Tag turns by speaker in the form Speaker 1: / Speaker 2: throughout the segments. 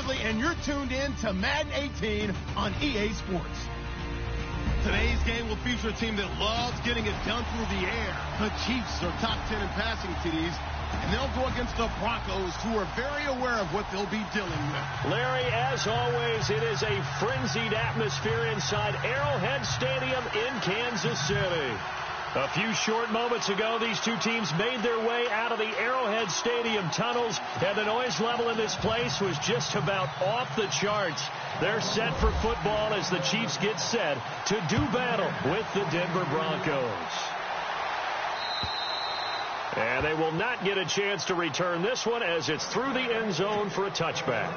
Speaker 1: Ridley, and you're tuned in to Madden 18 on EA Sports. Today's game will feature a team that loves getting it done through the air. The Chiefs are top 10 in passing TDs, and they'll go against the Broncos, who are very aware of what they'll be dealing with.
Speaker 2: Larry, as always, it is a frenzied atmosphere inside Arrowhead Stadium in Kansas City. A few short moments ago, these two teams made their way out of the Arrowhead Stadium tunnels, and the noise level in this place was just about off the charts. They're set for football as the Chiefs get set to do battle with the Denver Broncos. And they will not get a chance to return this one as it's through the end zone for a touchback.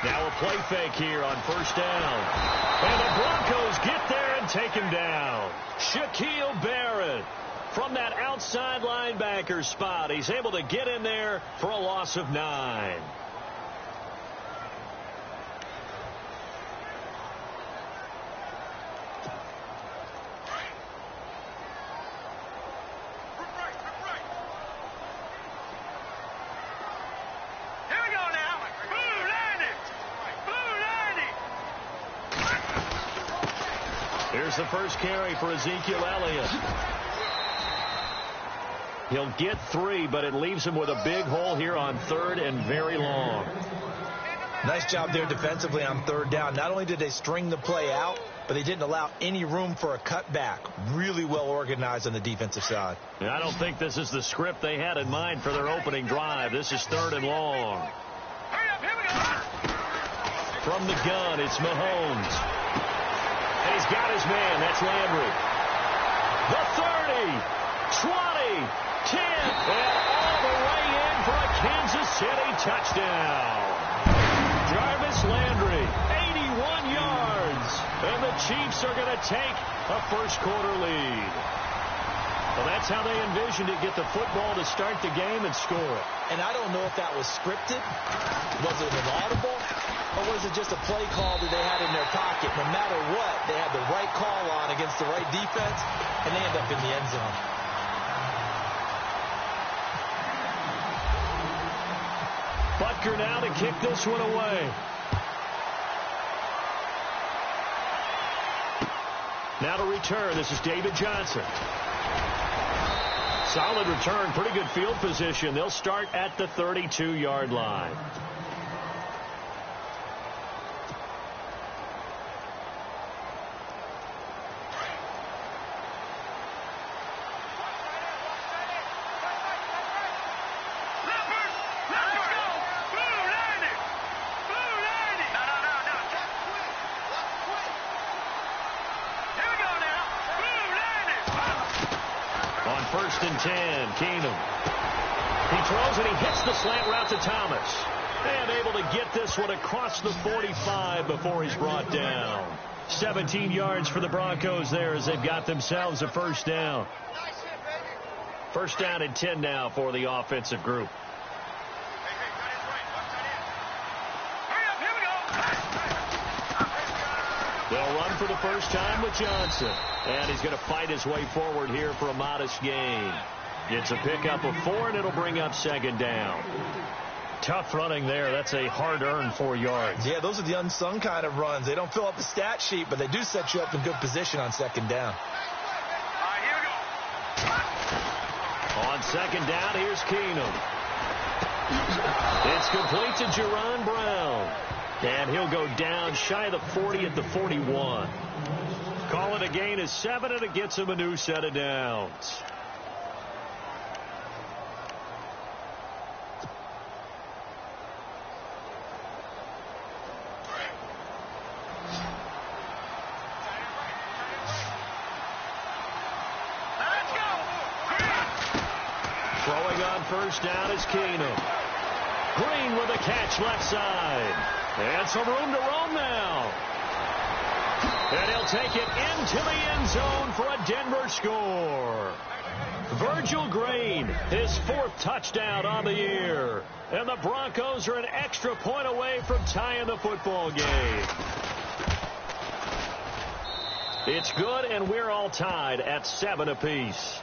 Speaker 2: Now a play fake here on first down. And the Broncos get there and take him down. Shaquille Barrett from that outside linebacker spot. He's able to get in there for a loss of 9. Here's the first carry for Ezekiel Elliott. He'll get 3, but it leaves him with a big hole here on 3rd and very long.
Speaker 3: Nice job there defensively on 3rd down. Not only did they string the play out, but they didn't allow any room for a cutback. Really well organized on the defensive side.
Speaker 2: And I don't think this is the script they had in mind for their opening drive. This is 3rd and long. From the gun, it's Mahomes. And he's got his man. That's Landry. The 30, 20, 10, and all the way in for a Kansas City touchdown. Jarvis Landry, 81 yards. And the Chiefs are going to take a first-quarter lead. Well, that's how they envisioned it, get the football to start the game and score it.
Speaker 3: And I don't know if that was scripted. Was it an audible? Or was it just a play call that they had in their pocket? No matter what, they had the right call on against the right defense, and they end up in the end zone.
Speaker 2: Butker now to kick this one away. Now to return, this is David Johnson. Solid return, pretty good field position. They'll start at the 32-yard line. First and 10, Keenum. He throws and he hits the slant route to Thomas. And able to get this one across the 45 before he's brought down. 17 yards for the Broncos there as they've got themselves a first down. First down and 10 now for the offensive group. They'll run for the first time with Johnson. And he's going to fight his way forward here for a modest gain. It's a pickup of 4, and it'll bring up second down. Tough running there. That's a hard-earned 4 yards.
Speaker 3: Yeah, those are the unsung kind of runs. They don't fill up the stat sheet, but they do set you up in good position on second down.
Speaker 2: On second down, here's Keenum. It's complete to Jerron Brown. And he'll go down shy of the 40 at the 41. Call it a gain of 7, and it gets him a new set of downs. Throwing on first down is Keenum. Green with a catch left side. And some room to roam now. And he'll take it into the end zone for a Denver score. Virgil Green, his 4th touchdown on the year. And the Broncos are an extra point away from tying the football game. It's good, and we're all tied at 7 apiece.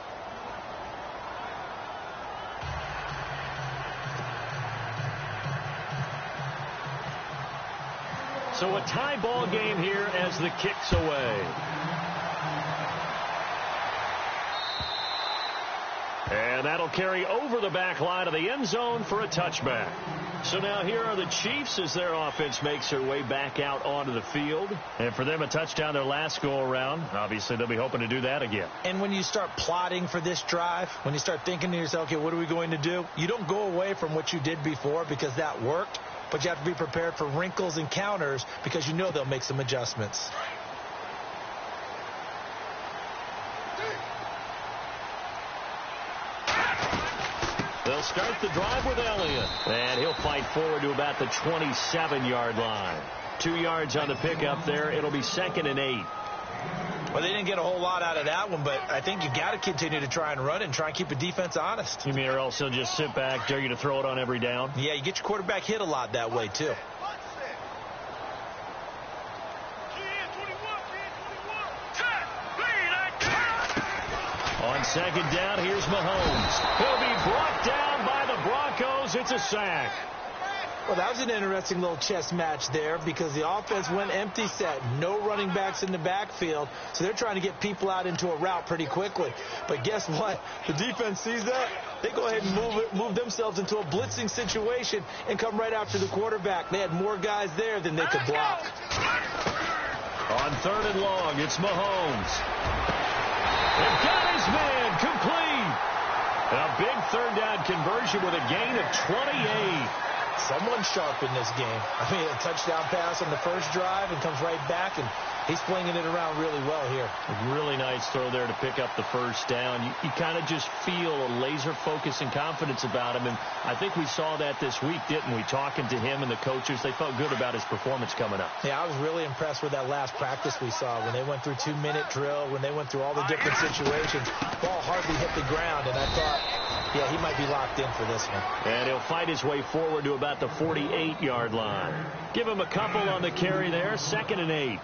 Speaker 2: So a tie ball game here as the kick's away. And that'll carry over the back line of the end zone for a touchback. So now here are the Chiefs as their offense makes their way back out onto the field. And for them, a touchdown their last go-around. Obviously, they'll be hoping to do that again.
Speaker 3: And when you start plotting for this drive, when you start thinking to yourself, okay, what are we going to do? You don't go away from what you did before because that worked. But you have to be prepared for wrinkles and counters because you know they'll make some adjustments.
Speaker 2: They'll start the drive with Elliott. And he'll fight forward to about the 27-yard line. 2 yards on the pickup there. It'll be 2nd and 8.
Speaker 3: Well, they didn't get a whole lot out of that one, but I think you got to continue to try and run and try and keep the defense honest.
Speaker 2: You mean or else he'll just sit back, dare you to throw it on every down?
Speaker 3: Yeah, you get your quarterback hit a lot that way, too.
Speaker 2: On 2nd down, here's Mahomes. He'll be brought down by the Broncos. It's a sack.
Speaker 3: Well, that was an interesting little chess match there because the offense went empty set. No running backs in the backfield, so they're trying to get people out into a route pretty quickly. But guess what? The defense sees that. They go ahead and move themselves into a blitzing situation and come right after the quarterback. They had more guys there than they could block.
Speaker 2: On 3rd and long, it's Mahomes. They've got his man complete. A big 3rd down conversion with a gain of 28.
Speaker 3: Someone's sharp in this game. I mean, a touchdown pass on the first drive and comes right back, and he's flinging it around really well here.
Speaker 2: A really nice throw there to pick up the first down. You kind of just feel a laser focus and confidence about him, and I think we saw that this week, didn't we? Talking to him and the coaches, they felt good about his performance coming up.
Speaker 3: Yeah, I was really impressed with that last practice we saw when they went through 2-minute drill, when they went through all the different situations. Ball hardly hit the ground, and I thought, yeah, he might be locked in for this one.
Speaker 2: And he'll fight his way forward to about the 48-yard line. Give him a couple on the carry there, 2nd and 8.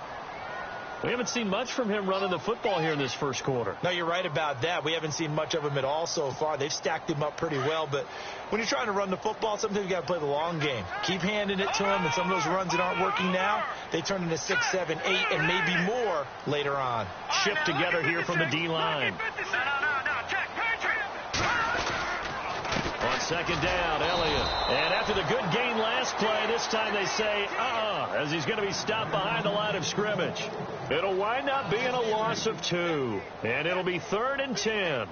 Speaker 2: We haven't seen much from him running the football here in this first quarter.
Speaker 3: No, you're right about that. We haven't seen much of him at all so far. They've stacked him up pretty well, but when you're trying to run the football, sometimes you got to play the long game. Keep handing it to him, and some of those runs that aren't working now, they turn into 6, 7, 8, and maybe more later on.
Speaker 2: Shift together here from the D-line. On 2nd down, Elliott. And after the good gain last play, this time they say, as he's going to be stopped behind the line of scrimmage. It'll wind up being a loss of 2. And it'll be 3rd and 10.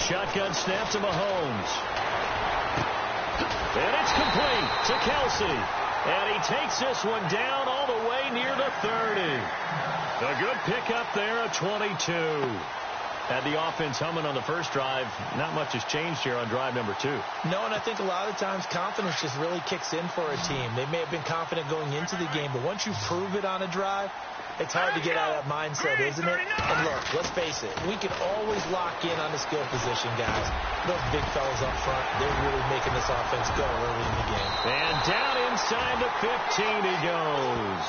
Speaker 2: Shotgun snap to Mahomes. And it's complete to Kelsey. And he takes this one down all the way near the 30. A good pickup there, a 22. Had the offense humming on the first drive. Not much has changed here on drive number 2.
Speaker 3: No, and I think a lot of times confidence just really kicks in for a team. They may have been confident going into the game, but once you prove it on a drive, it's hard to get out of that mindset, isn't it? And look, let's face it, we can always lock in on the skill position, guys. Those big fellas up front, they're really making this offense go early in the game.
Speaker 2: And down inside the 15 he goes.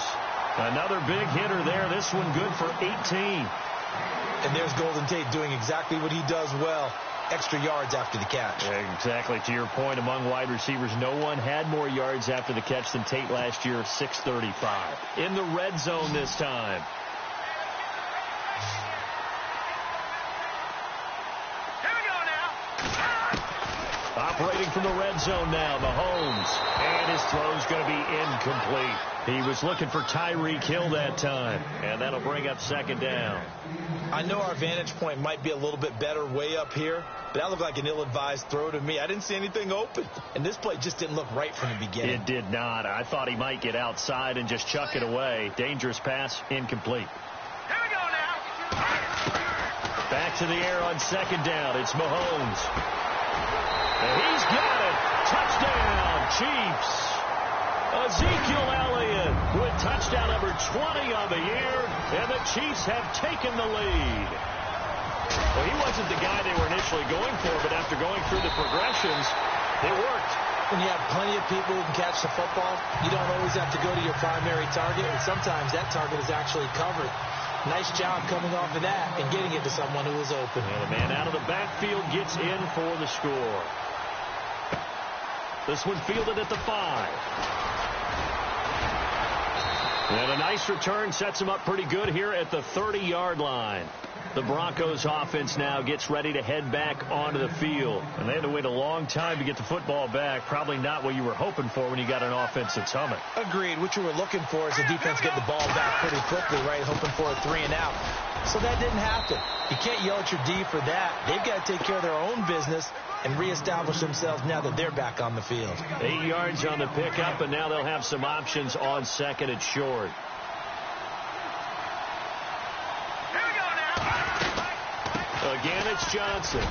Speaker 2: Another big hitter there. This one good for 18.
Speaker 3: And there's Golden Tate doing exactly what he does well. Extra yards after the catch.
Speaker 2: Exactly. To your point, among wide receivers, no one had more yards after the catch than Tate last year, 635. In the red zone this time.
Speaker 4: Here we go now.
Speaker 2: Operating from the red zone now, Mahomes. And his throw's going to be incomplete. He was looking for Tyreek Hill that time, and that'll bring up second down.
Speaker 3: I know our vantage point might be a little bit better way up here, but that looked like an ill-advised throw to me. I didn't see anything open, and this play just didn't look right from the beginning.
Speaker 2: It did not. I thought he might get outside and just chuck it away. Dangerous pass, incomplete.
Speaker 4: Here we go now.
Speaker 2: Back to the air on second down. It's Mahomes. And he's got it. Touchdown, Chiefs. Ezekiel Elliott with touchdown number 20 on the year, and the Chiefs have taken the lead. Well, he wasn't the guy they were initially going for, but after going through the progressions, it worked.
Speaker 3: When you have plenty of people who can catch the football, you don't always have to go to your primary target, and sometimes that target is actually covered. Nice job coming off of that and getting it to someone who was open.
Speaker 2: And the man out of the backfield gets in for the score. This one fielded at the 5. And a nice return sets him up pretty good here at the 30-yard line. The Broncos offense now gets ready to head back onto the field. And they had to wait a long time to get the football back. Probably not what you were hoping for when you got an offense that's humming.
Speaker 3: Agreed. What you were looking for is the defense getting the ball back pretty quickly, right? Hoping for a 3-and-out. So that didn't happen. You can't yell at your D for that. They've got to take care of their own business and reestablish themselves now that they're back on the field.
Speaker 2: 8 yards on the pickup, and now they'll have some options on second and short.
Speaker 4: Here we go now.
Speaker 2: Again, it's Johnson.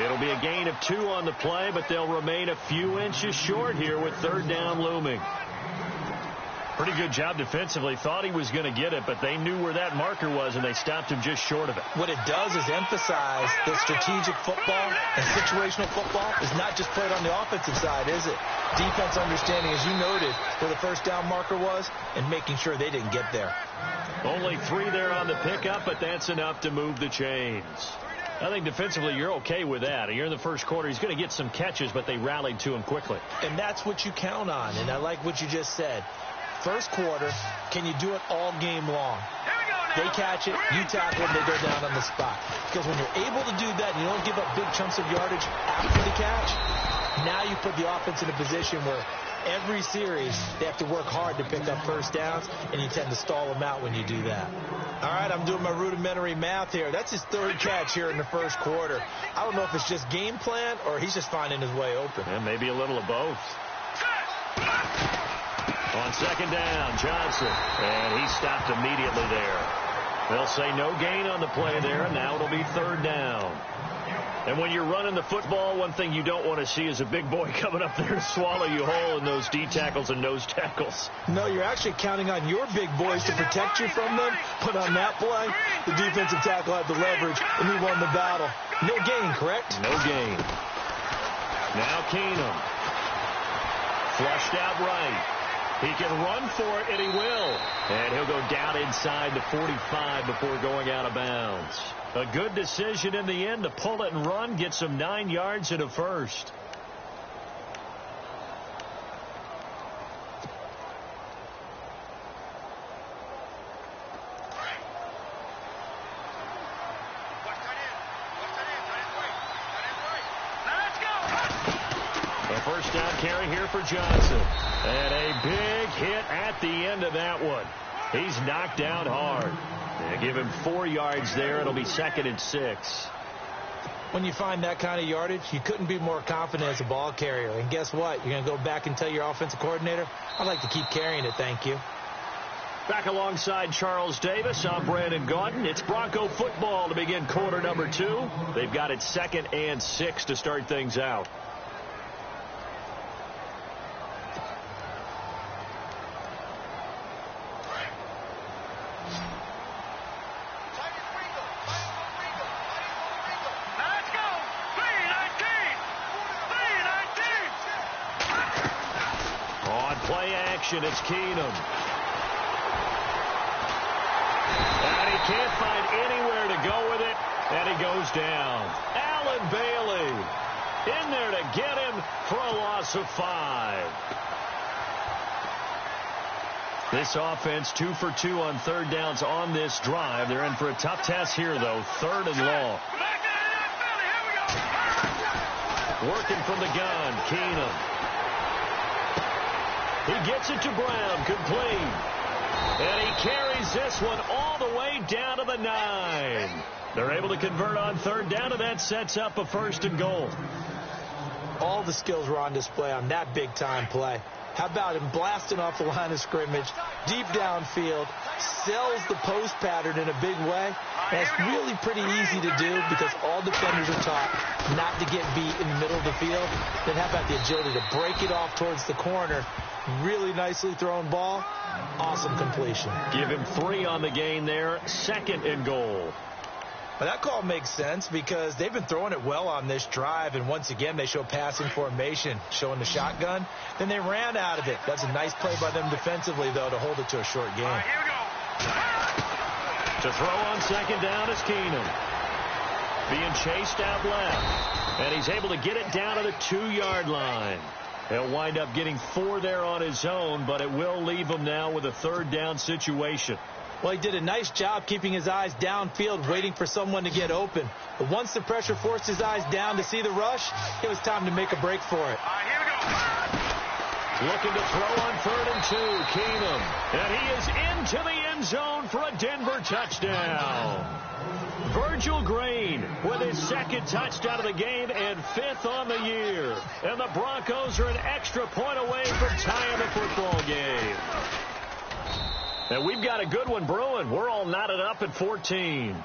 Speaker 2: It'll be a gain of 2 on the play, but they'll remain a few inches short here with third down looming. Pretty good job defensively. Thought he was going to get it, but they knew where that marker was, and they stopped him just short of it.
Speaker 3: What it does is emphasize that strategic football and situational football is not just played on the offensive side, is it? Defense understanding, as you noted, where the first down marker was and making sure they didn't get there.
Speaker 2: Only 3 there on the pickup, but that's enough to move the chains. I think defensively you're okay with that. You're in the first quarter. He's going to get some catches, but they rallied to him quickly.
Speaker 3: And that's what you count on, and I like what you just said. First quarter, can you do it all game long? They catch it, you tackle them, they go down on the spot. Because when you're able to do that and you don't give up big chunks of yardage after the catch, now you put the offense in a position where every series they have to work hard to pick up first downs, and you tend to stall them out when you do that. All right, I'm doing my rudimentary math here. That's his 3rd catch here in the first quarter. I don't know if it's just game plan or he's just finding his way open.
Speaker 2: And maybe a little of both. On second down, Johnson, and he stopped immediately there. They'll say no gain on the play there, and now it'll be third down. And when you're running the football, one thing you don't want to see is a big boy coming up there to swallow you whole in those D tackles and nose tackles.
Speaker 3: No, you're actually counting on your big boys to protect you from them, but on that play, the defensive tackle had the leverage, and he won the battle. No gain, correct?
Speaker 2: No gain. Now Keenum. Flushed out right. He can run for it, and he will. And he'll go down inside the 45 before going out of bounds. A good decision in the end to pull it and run, get some 9 yards and a first. First down carry here for Johnson. And a big hit at the end of that one. He's knocked down hard. They give him 4 yards there. It'll be 2nd and 6.
Speaker 3: When you find that kind of yardage, you couldn't be more confident as a ball carrier. And guess what? You're going to go back and tell your offensive coordinator, I'd like to keep carrying it, thank you.
Speaker 2: Back alongside Charles Davis, I'm Brandon Gaudin. It's Bronco football to begin quarter number 2. They've got it 2nd and 6 to start things out. It's Keenum. And he can't find anywhere to go with it, and he goes down. Allen Bailey in there to get him for a loss of 5. This offense 2 for 2 on third downs on this drive. They're in for a tough test here, though. 3rd and long. Working from the gun, Keenum. He gets it to Brown, complete. And he carries this one all the way down to the 9. They're able to convert on third down, and that sets up a 1st and goal.
Speaker 3: All the skills were on display on that big-time play. How about him blasting off the line of scrimmage, deep downfield, sells the post pattern in a big way. And it's really pretty easy to do because all defenders are taught not to get beat in the middle of the field. Then how about the agility to break it off towards the corner? Really nicely thrown ball. Awesome completion.
Speaker 2: Give him 3 on the gain there. 2nd and goal.
Speaker 3: Well, that call makes sense because they've been throwing it well on this drive, and once again they show passing formation, showing the shotgun. Then they ran out of it. That's a nice play by them defensively, though, to hold it to a short game.
Speaker 4: All right, here we go.
Speaker 2: To throw on 2nd down is Keenum. Being chased out left, and he's able to get it down to the 2-yard line. He'll wind up getting 4 there on his own, but it will leave him now with a 3rd down situation.
Speaker 3: Well, he did a nice job keeping his eyes downfield, waiting for someone to get open. But once the pressure forced his eyes down to see the rush, it was time to make a break for it.
Speaker 4: All right, here we go.
Speaker 2: Looking to throw on 3rd and 2, Keenum. And he is into the end zone for a Denver touchdown. Virgil Green with his 2nd touchdown of the game and 5th on the year. And the Broncos are an extra point away from tying the football game. And we've got a good one brewing. We're all knotted up at 14.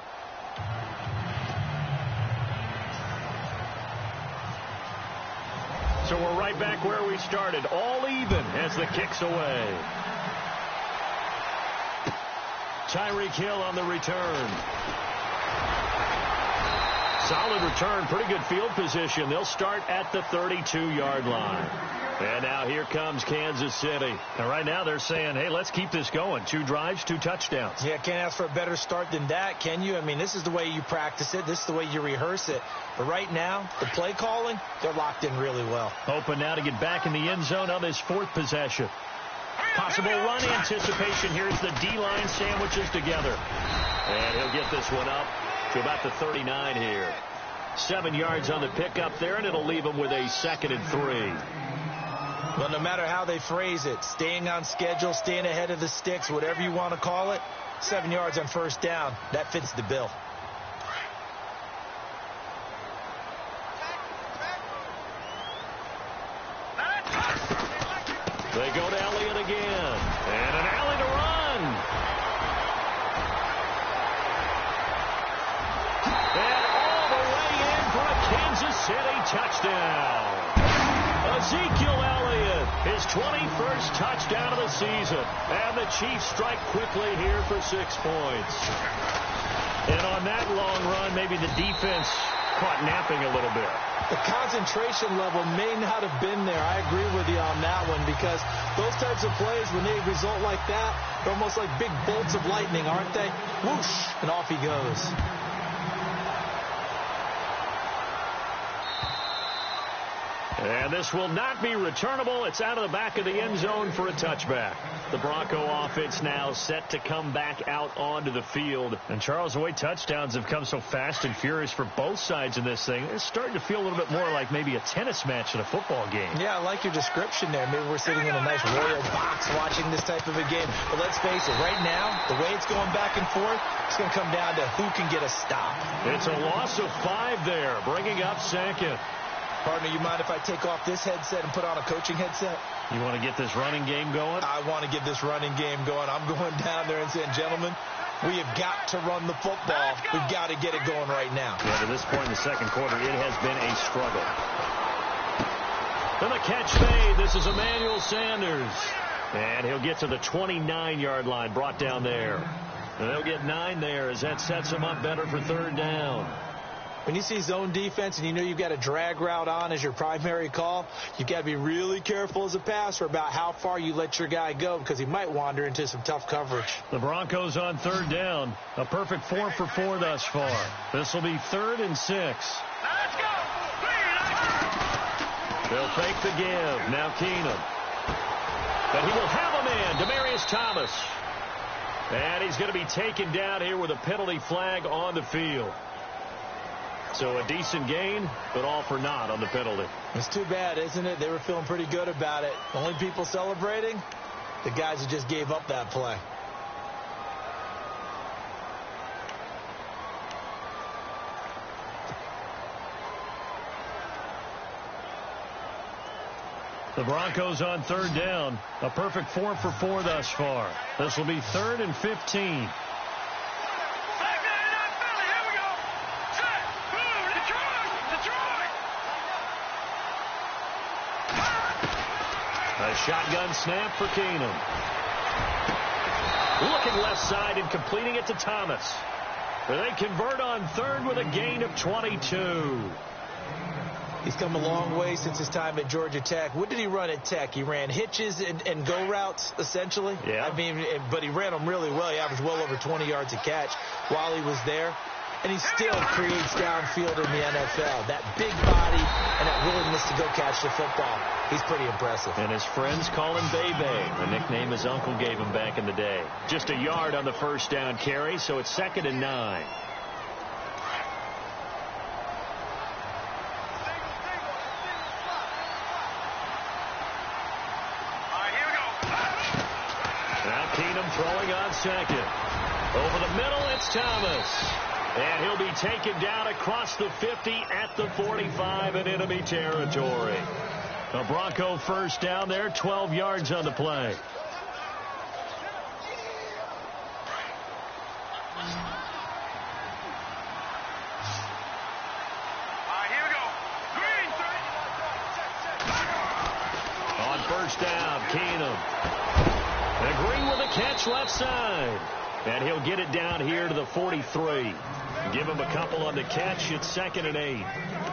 Speaker 2: So we're right back where we started. All even as the kick's away. Tyreek Hill on the return. Solid return, pretty good field position. They'll start at the 32-yard line. And now here comes Kansas City. And right now they're saying, hey, let's keep this going. 2 drives, 2 touchdowns.
Speaker 3: Yeah, can't ask for a better start than that, can you? I mean, this is the way you practice it. This is the way you rehearse it. But right now, the play calling, they're locked in really well.
Speaker 2: Hoping now to get back in the end zone on this 4th possession. Possible run anticipation. Here's the D-line sandwiches together. And he'll get this one up to about the 39 here. 7 yards on the pickup there, and it'll leave him with a 2nd and 3.
Speaker 3: Well, no matter how they phrase it, staying on schedule, staying ahead of the sticks, whatever you want to call it, 7 yards on 1st down, that fits the bill.
Speaker 2: They go to Elliott again. And an alley to run. And all the way in for a Kansas City touchdown. Ezekiel Elliott, his 21st touchdown of the season. And the Chiefs strike quickly here for 6 points. And on that long run, maybe the defense caught napping a little bit.
Speaker 3: The concentration level may not have been there. I agree with you on that one because those types of plays, when they result like that, they're almost like big bolts of lightning, aren't they? Whoosh, and off he goes.
Speaker 2: And this will not be returnable. It's out of the back of the end zone for a touchback. The Bronco offense now set to come back out onto the field. And Charles, the way touchdowns have come so fast and furious for both sides in this thing, it's starting to feel a little bit more like maybe a tennis match in a football game.
Speaker 3: Yeah, I like your description there. Maybe we're sitting in a nice royal box watching this type of a game. But let's face it, right now, the way it's going back and forth, it's going to come down to who can get a stop.
Speaker 2: It's a loss of 5 there, bringing up 2nd.
Speaker 3: Partner, you mind if I take off this headset and put on a coaching headset?
Speaker 2: You want to get this running game going?
Speaker 3: I want to get this running game going. I'm going down there and saying, gentlemen, we have got to run the football. We've got to get it going right now.
Speaker 2: Yeah, to this point in the 2nd quarter, it has been a struggle. And the catch made. This is Emmanuel Sanders. And he'll get to the 29-yard line, brought down there. And they'll get 9 there as that sets him up better for 3rd down.
Speaker 3: When you see zone defense and you know you've got a drag route on as your primary call, you've got to be really careful as a passer about how far you let your guy go because he might wander into some tough coverage.
Speaker 2: The Broncos on 3rd down. A perfect 4 for 4 thus far. This will be 3rd and 6.
Speaker 4: Let's go.
Speaker 2: They'll fake the give. Now Keenum. But he will have a man, Demaryius Thomas. And he's going to be taken down here with a penalty flag on the field. So a decent gain, but all for naught on the penalty.
Speaker 3: It's too bad, isn't it? They were feeling pretty good about it. The only people celebrating, the guys who just gave up that play.
Speaker 2: The Broncos on third down. A perfect 4 for 4 thus far. This will be 3rd and 15. A shotgun snap for Keenum. Looking left side and completing it to Thomas. They convert on third with a gain of 22.
Speaker 3: He's come a long way since his time at Georgia Tech. What did he run at Tech? He ran hitches and go routes, essentially.
Speaker 2: Yeah.
Speaker 3: I mean, but he ran them really well. He averaged well over 20 yards a catch while he was there. And he still creates downfield in the NFL. That big body and that willingness to go catch the football. He's pretty impressive.
Speaker 2: And his friends call him Bebe, the nickname his uncle gave him back in the day. Just a yard on the first down carry, so it's 2nd and 9. Now Keenum throwing on second. Over the middle, it's Thomas. And he'll be taken down across the 50 at the 45 in enemy territory. A Bronco first down there, 12 yards on the play.
Speaker 4: Here we go. Green,
Speaker 2: On first down, Keenum. And Green with a catch left side. And he'll get it down here to the 43. Give him a couple on the catch. It's 2nd and 8.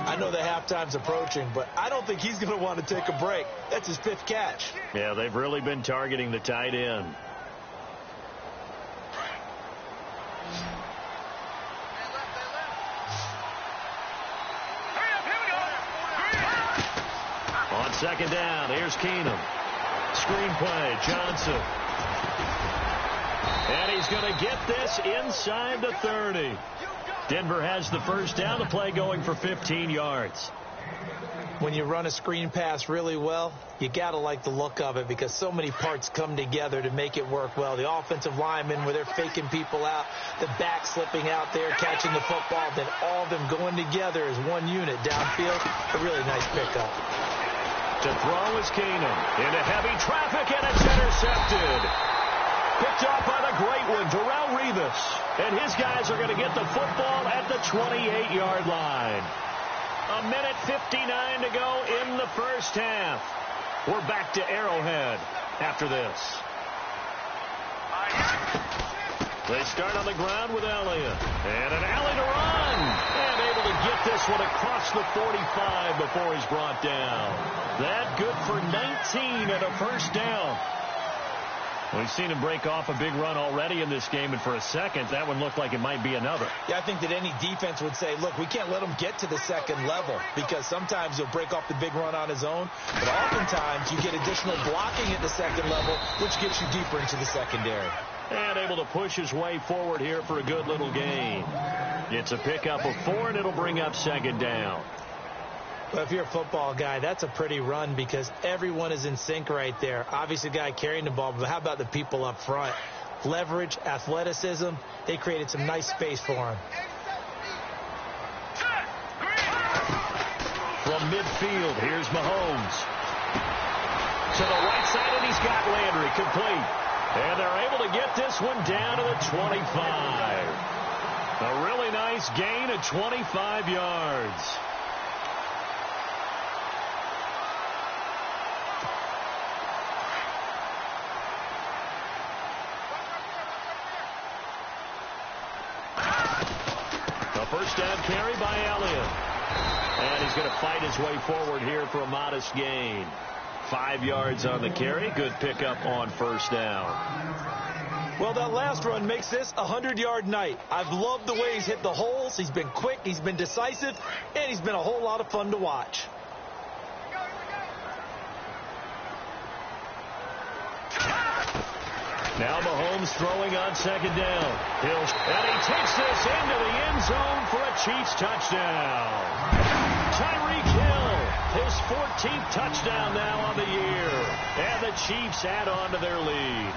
Speaker 3: I know the halftime's approaching, but I don't think he's going to want to take a break. That's his 5th catch.
Speaker 2: Yeah, they've really been targeting the tight end. On 2nd down, here's Keenum. Screen play, Johnson. And he's going to get this inside the 30. Denver has the first down. The play going for 15 yards.
Speaker 3: When you run a screen pass really well, you got to like the look of it because so many parts come together to make it work well. The offensive linemen, where they're faking people out, the back slipping out there, catching the football, then all of them going together as one unit downfield. A really nice pickup.
Speaker 2: To throw is Keenum. Into heavy traffic, and it's intercepted. Picked off by the great one, Darrelle Revis. And his guys are going to get the football at the 28-yard line. 1:59 to go in the first half. We're back to Arrowhead after this. They start on the ground with Elliott. And an alley to run. And able to get this one across the 45 before he's brought down. That good for 19 and a first down. We've seen him break off a big run already in this game, and for a second, that one looked like it might be another.
Speaker 3: Yeah, I think that any defense would say, look, we can't let him get to the second level because sometimes he'll break off the big run on his own, but oftentimes you get additional blocking at the second level, which gets you deeper into the secondary.
Speaker 2: And able to push his way forward here for a good little gain. It's a pickup of 4, and it'll bring up 2nd down.
Speaker 3: Well, if you're a football guy, that's a pretty run because everyone is in sync right there. Obviously, the guy carrying the ball, but how about the people up front? Leverage, athleticism, they created some nice space for him.
Speaker 2: From midfield, here's Mahomes. To the right side, and he's got Landry complete. And they're able to get this one down to the 25. A really nice gain of 25 yards. First down carry by Elliott. And he's going to fight his way forward here for a modest gain. 5 yards on the carry. Good pickup on first down.
Speaker 3: Well, that last run makes this a 100-yard night. I've loved the way he's hit the holes. He's been quick. He's been decisive. And he's been a whole lot of fun to watch.
Speaker 2: Now Mahomes throwing on second down. And he takes this into the end zone for a Chiefs touchdown. Tyreek Hill, his 14th touchdown now on the year. And the Chiefs add on to their lead.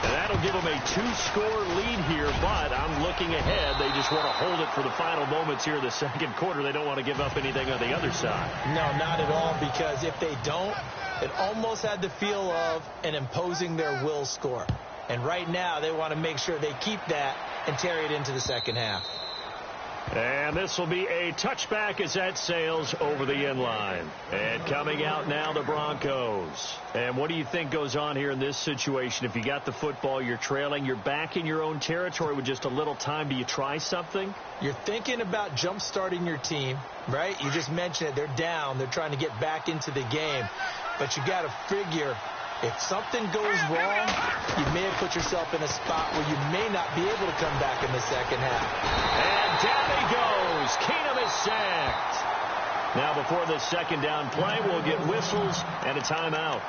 Speaker 2: And that'll give them a 2-score lead here, but I'm looking ahead. They just want to hold it for the final moments here in the second quarter. They don't want to give up anything on the other side.
Speaker 3: No, not at all, because if they don't, it almost had the feel of an imposing their will score. And right now, they want to make sure they keep that and carry it into the second half.
Speaker 2: And this will be a touchback as that sails over the end line. And coming out now, the Broncos. And what do you think goes on here in this situation? If you got the football, you're trailing, you're back in your own territory with just a little time. Do you try something?
Speaker 3: You're thinking about jump-starting your team, right? You just mentioned it. They're down. They're trying to get back into the game. But you got to figure, if something goes wrong, you may have put yourself in a spot where you may not be able to come back in the second half.
Speaker 2: And down he goes. Keenum is sacked. Now before this second down play, we'll get whistles and a timeout,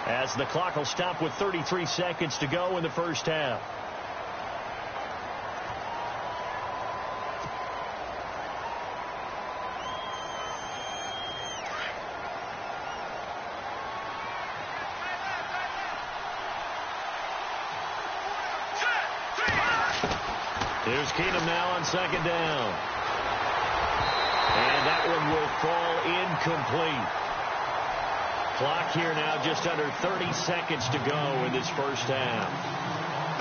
Speaker 2: as the clock will stop with 33 seconds to go in the first half. Here's Keenum now on second down. And that one will fall incomplete. Clock here now just under 30 seconds to go in this first half.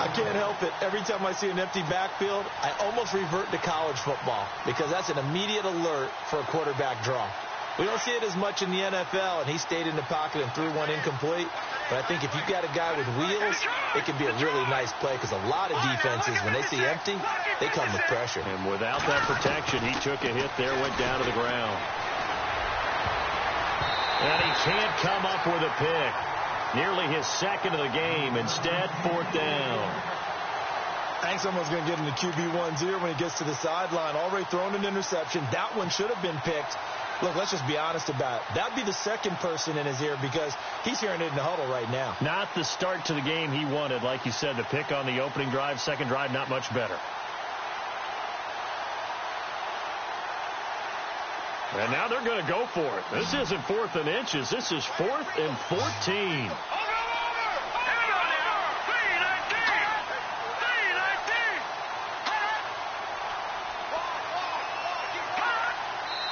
Speaker 3: I can't help it. Every time I see an empty backfield, I almost revert to college football, because that's an immediate alert for a quarterback draw. We don't see it as much in the NFL, and he stayed in the pocket and threw one incomplete. But I think if you've got a guy with wheels, it can be a really nice play, because a lot of defenses, when they see empty, they come with pressure.
Speaker 2: And without that protection, he took a hit there, went down to the ground. And he can't come up with a pick. Nearly his second of the game. Instead, fourth down.
Speaker 3: I think someone's going to get in the QB1's ear when he gets to the sideline. Already thrown an interception. That one should have been picked. Look, let's just be honest about it. That'd be the second person in his ear, because he's hearing it in the huddle right now.
Speaker 2: Not the start to the game he wanted. Like you said, the pick on the opening drive, second drive, not much better. And now they're going to go for it. This isn't 4th and inches. This is 4th and 14.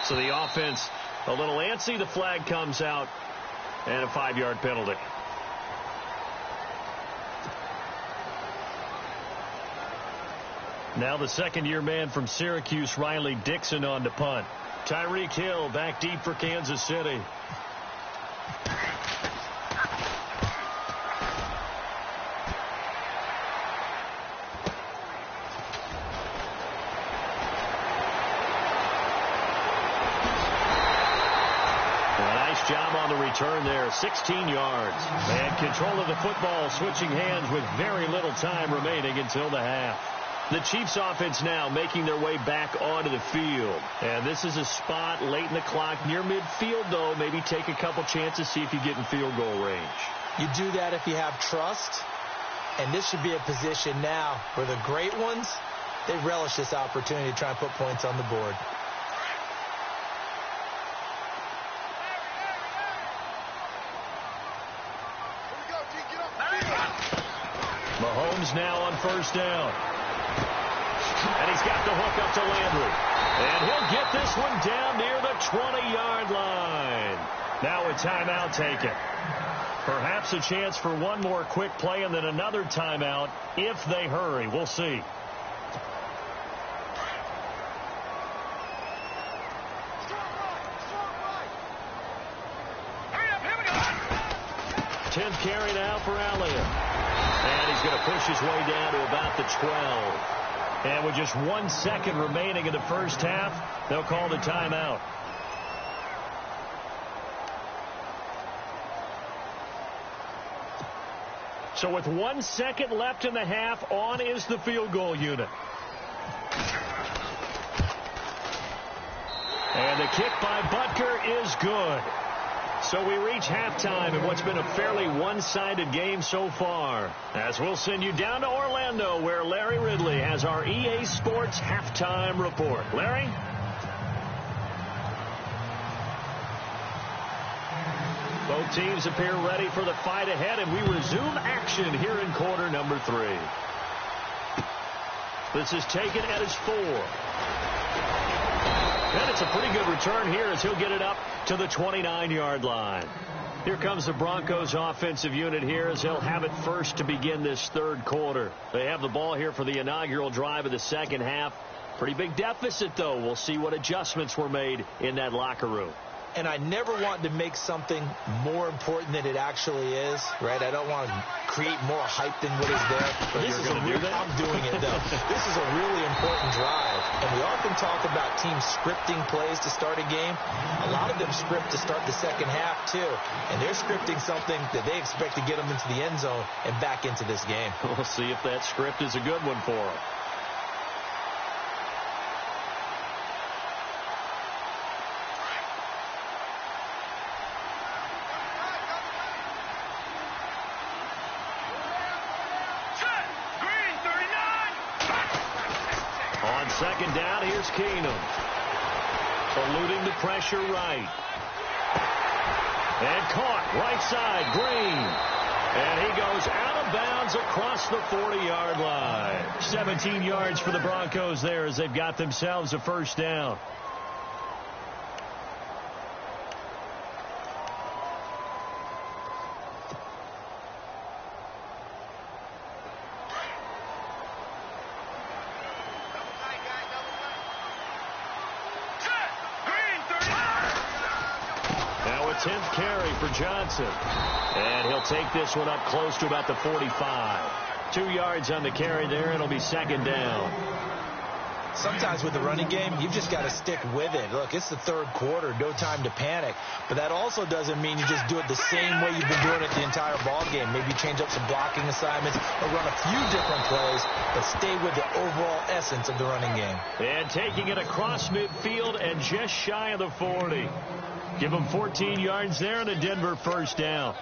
Speaker 2: So the offense a little antsy. The flag comes out, and a 5-yard penalty. Now the second-year man from Syracuse, Riley Dixon, on to punt. Tyreek Hill back deep for Kansas City. Job on the return there, 16 yards. And control of the football, switching hands with very little time remaining until the half. The Chiefs offense now making their way back onto the field. And this is a spot late in the clock near midfield, though. Maybe take a couple chances, see if you get in field goal range.
Speaker 3: You do that if you have trust. And this should be a position now where the great ones, they relish this opportunity to try and put points on the board.
Speaker 2: Mahomes now on first down. And he's got the hook up to Landry. And he'll get this one down near the 20-yard line. Now a timeout taken. Perhaps a chance for one more quick play and then another timeout if they hurry. We'll see. Tenth carry now for Elliott. And he's going to push his way down to about the 12. And with just 1 second remaining in the first half, they'll call the timeout. So with 1 second left in the half, on is the field goal unit. And the kick by Butker is good. So we reach halftime in what's been a fairly one-sided game so far. As we'll send you down to Orlando, where Larry Ridley has our EA Sports halftime report. Larry? Both teams appear ready for the fight ahead, and we resume action here in quarter number 3. This is taken at his 4. And it's a pretty good return here as he'll get it up to the 29-yard line. Here comes the Broncos offensive unit here as they'll have it first to begin this third quarter. They have the ball here for the inaugural drive of the second half. Pretty big deficit, though. We'll see what adjustments were made in that locker room.
Speaker 3: And I never want to make something more important than it actually is, right? I don't want to create more hype than what is there. But this is I'm doing it, though. This is a really important drive. And we often talk about teams scripting plays to start a game. A lot of them script to start the second half, too. And they're scripting something that they expect to get them into the end zone and back into this game.
Speaker 2: We'll see if that script is a good one for them. Second down, here's Keenum. Eluding the pressure right. And caught right side, Green. And he goes out of bounds across the 40-yard line. 17 yards for the Broncos there as they've got themselves a first down. Now a 10th carry for Johnson. And he'll take this one up close to about the 45. 2 yards on the carry there. It'll be second down.
Speaker 3: Sometimes with the running game, you've just got to stick with it. Look, it's the third quarter, no time to panic. But that also doesn't mean you just do it the same way you've been doing it the entire ball game. Maybe change up some blocking assignments or run a few different plays, but stay with the overall essence of the running game.
Speaker 2: And taking it across midfield and just shy of the 40. Give them 14 yards there and a Denver first down.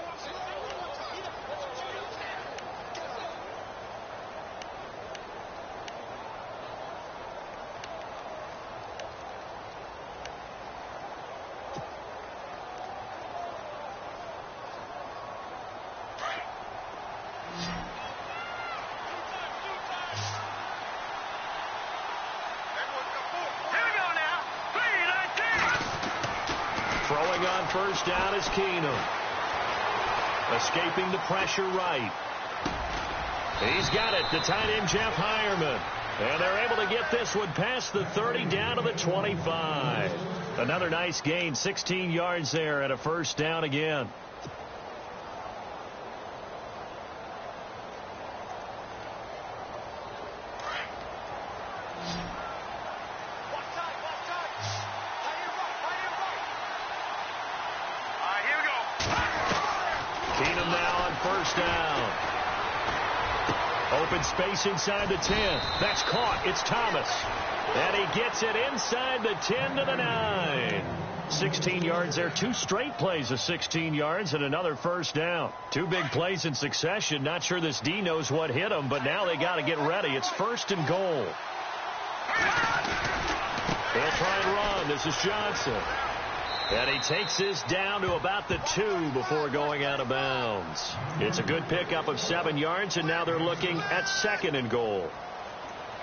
Speaker 2: Throwing on first down is Keenum. Escaping the pressure right. He's got it. The tight end, Jeff Heuerman. And they're able to get this one past the 30 down to the 25. Another nice gain, 16 yards there and a first down again. Keenum now on first down. Open space inside the 10. That's caught. It's Thomas. And he gets it inside the 10 to the 9. 16 yards there. 2 straight plays of 16 yards and another first down. 2 big plays in succession. Not sure this D knows what hit him, but now they got to get ready. It's first and goal. They'll try and run. This is Johnson. And he takes this down to about the 2 before going out of bounds. It's a good pickup of 7 yards, and now they're looking at second and goal.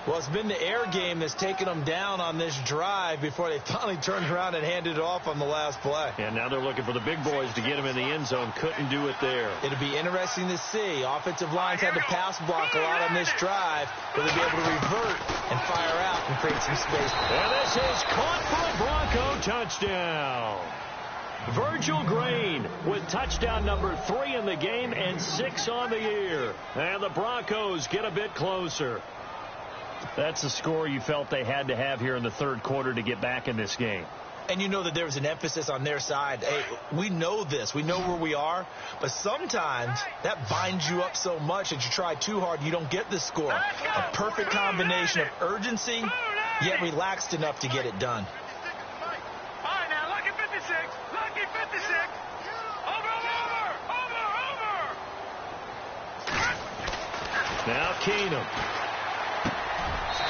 Speaker 3: Well, it's been the air game that's taken them down on this drive before they finally turned around and handed it off on the last play.
Speaker 2: And now they're looking for the big boys to get him in the end zone. Couldn't do it there.
Speaker 3: It'll be interesting to see. Offensive lines had to pass block a lot on this drive. Will they be able to revert and fire out and create some space?
Speaker 2: And this is caught for a Bronco touchdown. Virgil Green with touchdown number 3 in the game and 6 on the year. And the Broncos get a bit closer. That's the score you felt they had to have here in the third quarter to get back in this game.
Speaker 3: And you know that there was an emphasis on their side. Hey, we know this. We know where we are. But sometimes that binds you up so much that you try too hard, you don't get the score. A perfect combination of urgency, yet relaxed enough to get it done.
Speaker 4: All right, now, lucky 56. Lucky 56.
Speaker 2: Now Keenum.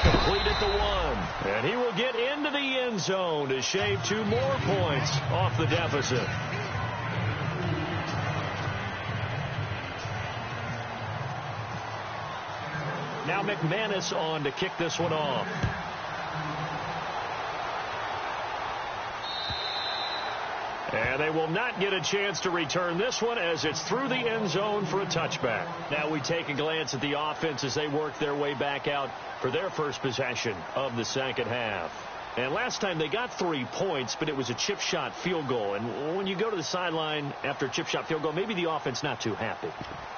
Speaker 2: Complete at the 1. And he will get into the end zone to shave 2 more points off the deficit. Now McManus on to kick this one off. And they will not get a chance to return this one as it's through the end zone for a touchback. Now we take a glance at the offense as they work their way back out for their first possession of the second half. And last time they got 3 points, but it was a chip shot field goal. And when you go to the sideline after a chip shot field goal, maybe the offense not too happy.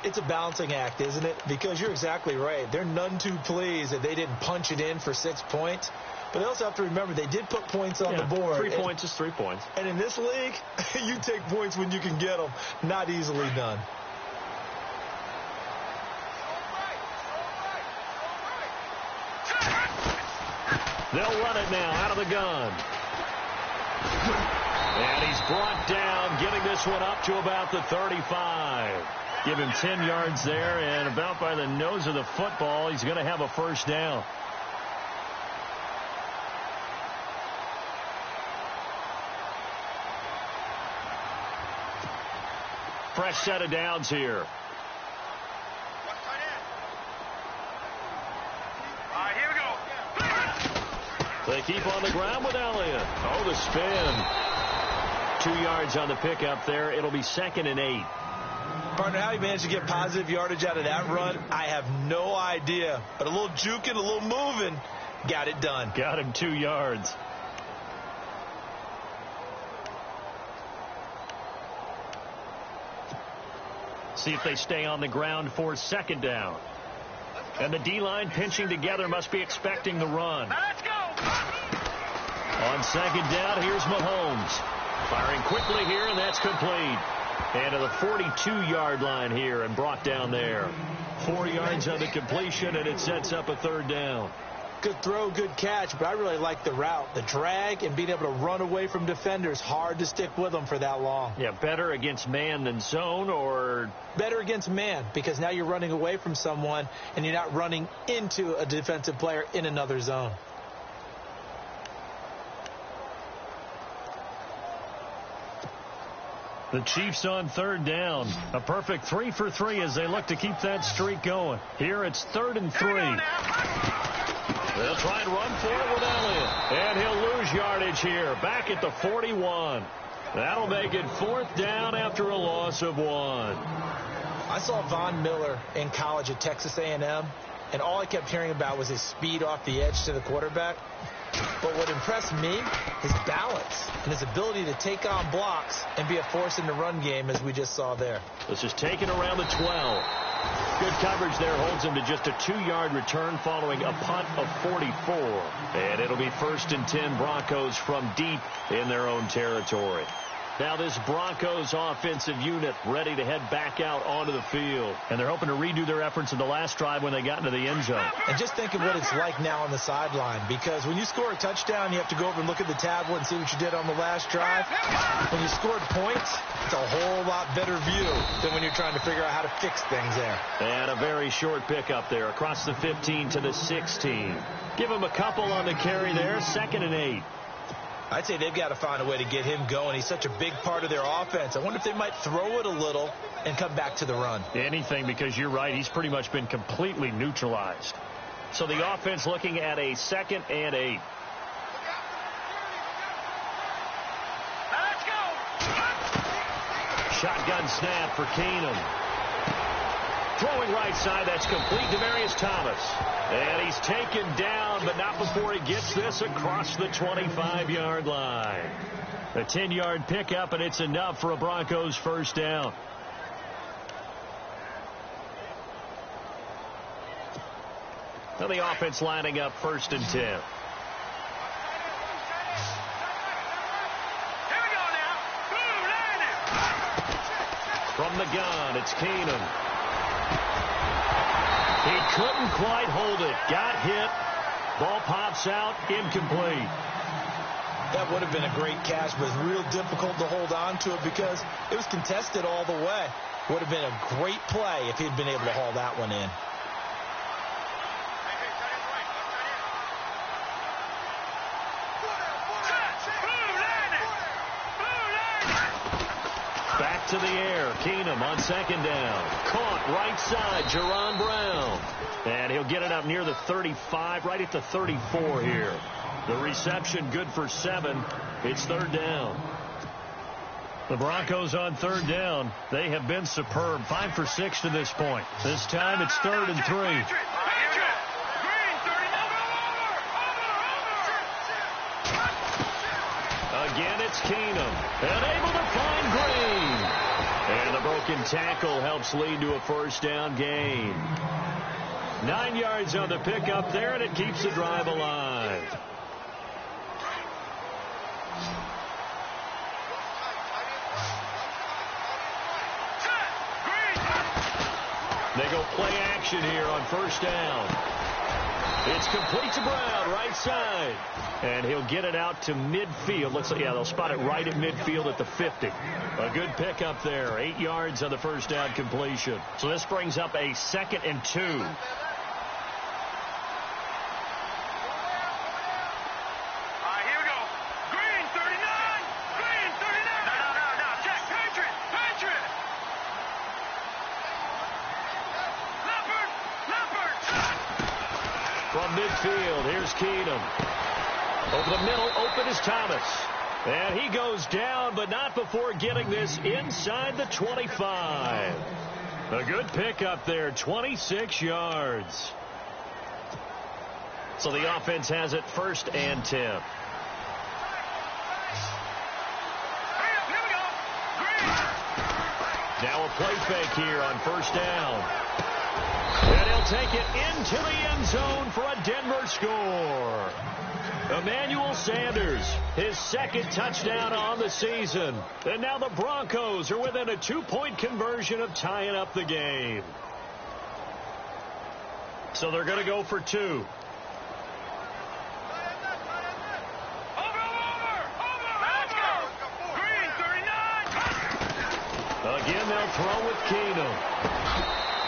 Speaker 3: It's a balancing act, isn't it? Because you're exactly right. They're none too pleased that they didn't punch it in for 6 points. But they also have to remember they did put points on the board.
Speaker 2: 3 points is 3 points.
Speaker 3: And in this league, you take points when you can get them. Not easily done.
Speaker 2: They'll run it now out of the gun. And he's brought down, getting this one up to about the 35. Give him 10 yards there, and about by the nose of the football, he's going to have a first down. Fresh set of downs here.
Speaker 4: Here we go.
Speaker 2: They keep on the ground with Elliott. Oh, the spin. 2 yards on the pickup there. It'll be 2nd and 8.
Speaker 3: Partner, how he managed to get positive yardage out of that run, I have no idea. But a little juking, a little moving, got it done.
Speaker 2: Got him 2 yards. See if they stay on the ground for 2nd down. And the D-line pinching together must be expecting the run.
Speaker 4: Let's go.
Speaker 2: On 2nd down, here's Mahomes. Firing quickly here, and that's complete. And to the 42-yard line here and brought down there. 4 yards on the completion, and it sets up a 3rd down.
Speaker 3: Good throw, good catch, but I really like the route. The drag and being able to run away from defenders, hard to stick with them for that long.
Speaker 2: Yeah, better against man than zone, or?
Speaker 3: Better against man, because now you're running away from someone and you're not running into a defensive player in another zone.
Speaker 2: The Chiefs on 3rd down. A perfect 3 for 3 as they look to keep that streak going. Here it's 3rd and 3. They'll try and run for it with Elliott. And he'll lose yardage here. Back at the 41. That'll make it 4th down after a loss of 1.
Speaker 3: I saw Von Miller in college at Texas A&M, and all I kept hearing about was his speed off the edge to the quarterback. But what impressed me, his balance and his ability to take on blocks and be a force in the run game, as we just saw there.
Speaker 2: This is taken around the 12. Good coverage there holds him to just a 2-yard return following a punt of 44. And it'll be 1st and 10 Broncos from deep in their own territory. Now this Broncos offensive unit ready to head back out onto the field. And they're hoping to redo their efforts in the last drive when they got into the end zone.
Speaker 3: And just think of what it's like now on the sideline. Because when you score a touchdown, you have to go over and look at the tablet and see what you did on the last drive. When you scored points, it's a whole lot better view than when you're trying to figure out how to fix things there.
Speaker 2: And a very short pickup there across the 15 to the 16. Give him a couple on the carry there. 2nd and 8.
Speaker 3: I'd say they've got to find a way to get him going. He's such a big part of their offense. I wonder if they might throw it a little and come back to the run.
Speaker 2: Anything, because you're right. He's pretty much been completely neutralized. So the offense looking at a 2nd and 8.
Speaker 4: Let's go.
Speaker 2: Shotgun snap for Keenum. Throwing right side, that's complete to Demarius Thomas. And he's taken down, but not before he gets this across the 25-yard line. A 10-yard pickup, and it's enough for a Broncos 1st down. Now the offense lining up 1st and 10.
Speaker 4: Here we go now. Blue landing.
Speaker 2: From the gun, it's Keenum. He couldn't quite hold it. Got hit. Ball pops out. Incomplete.
Speaker 3: That would have been a great catch, but it's real difficult to hold on to it because it was contested all the way. Would have been a great play if he'd been able to haul that one in.
Speaker 2: to the air. Keenum on second down. Caught right side, Jerron Brown. And he'll get it up near the 35, right at the 34 here. The reception good for 7. It's third down. The Broncos on third down. They have been superb. 5 for 6 to this point. This time it's 3rd and 3. Again, it's Keenum. And able to find Green. And the broken tackle helps lead to a first down gain. 9 yards on the pickup there, and it keeps the drive alive. They go play action here on first down. It's complete to Brown, right side. And he'll get it out to midfield. Looks like, yeah, they'll spot it right at midfield at the 50. A good pickup there. 8 yards on the first down completion. So this brings up a 2nd and 2.
Speaker 4: Here we go. Green, 39. Green, 39. No. Check. Patriot. Leopard.
Speaker 2: From midfield, here's Keenum. Over the middle, open is Thomas. And he goes down, but not before getting this inside the 25. A good pickup there, 26 yards. So the offense has it 1st and 10.
Speaker 4: Here we go. Green.
Speaker 2: Now a play fake here on first down. And he'll take it into the end zone for a Denver score. Emmanuel Sanders, his 2nd touchdown on the season. And now the Broncos are within a 2-point conversion of tying up the game. So they're going to go for 2.
Speaker 4: Over. Let's go. Green, 39.
Speaker 2: Again, they'll throw with Keenum.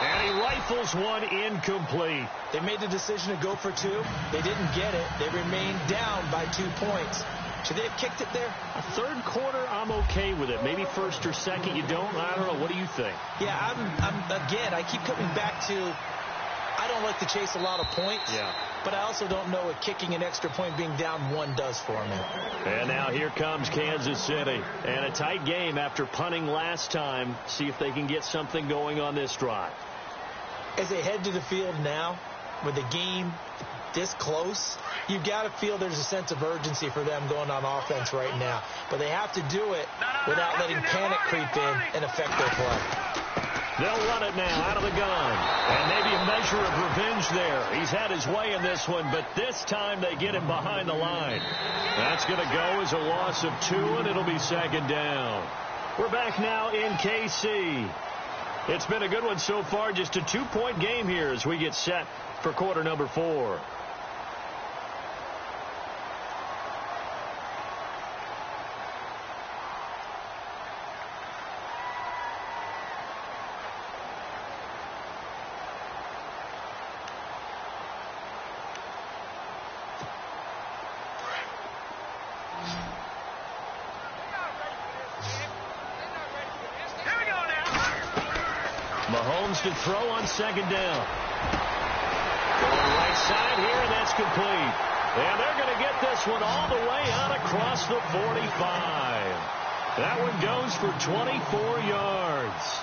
Speaker 2: And he rifles one incomplete.
Speaker 3: They made the decision to go for 2. They didn't get it. They remained down by 2 points. Should they have kicked it there?
Speaker 2: A third quarter, I'm okay with it. Maybe first or second, you don't. I don't know. What do you think?
Speaker 3: Yeah, again, I keep coming back to, I don't like to chase a lot of points.
Speaker 2: Yeah.
Speaker 3: But I also don't know what kicking an extra point being down 1 does for me.
Speaker 2: And now here comes Kansas City. And a tight game after punting last time. See if they can get something going on this drive.
Speaker 3: As they head to the field now, with the game this close, you've got to feel there's a sense of urgency for them going on offense right now. But they have to do it without letting panic creep in and affect their play.
Speaker 2: They'll run it now out of the gun. And maybe a measure of revenge there. He's had his way in this one, but this time they get him behind the line. That's going to go as a loss of 2, and it'll be 2nd down. We're back now in KC. It's been a good one so far. Just a 2-point game here as we get set for quarter number 4. Mahomes to throw on 2nd down. Going right side here, and that's complete. And they're going to get this one all the way out across the 45. That one goes for 24 yards.